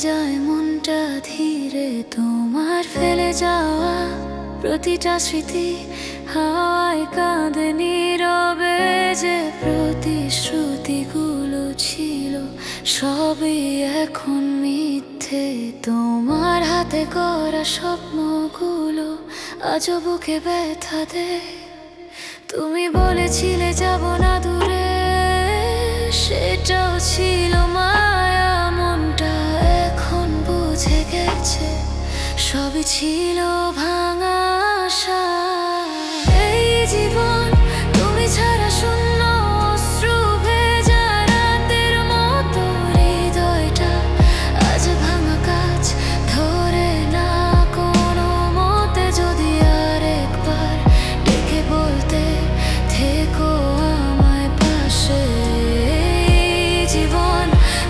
যায় মনটা ধীরে, তোমার ফেলে যাওয়া প্রতিটা স্মৃতি হাওয়ায় কাঁদে নীরবে। যে প্রতিশ্রুতিগুলো ছিল সবই এখন মিথ্যে, তোমার হাতে করা স্বপ্নগুলো আজও বুকে ব্যথা দেয়। তুমি বলেছিলে যাব না দূরে, সেটাও ছিল মায়া। মনটা এখন বুঝে গেছে সবই ছিল ভাঙা আশা। এই জীবন তুমি ছাড়া শূন্য, অশ্রু ভেজা রাতের মতো। হৃদয়টা আজ ভাঙা কাজ ধরে না কোনো মতে। যদি আরেকবার ডেকে বলতে থেকো আমায় পাশে। এই জীবন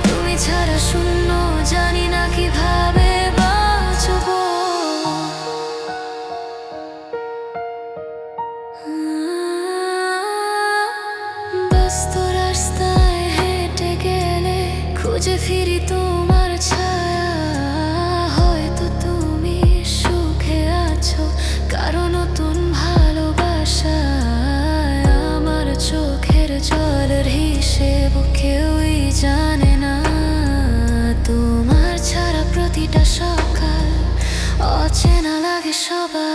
তুমি ছাড়া শূন্য, জানি না কিভাবে বাঁচবো। ব্যস্ত রাস্তায় হেঁটে গেলে খুঁজে ফিরি তোমার ছায়া। হয়তো তুমি সুখে আছো কারো নতুন ভালোবাসায়। আমার চোখের জলের হিসেব কেউই জানে না। তোমার ছাড়া প্রতিটা সকাল অচেনা লাগে সবার।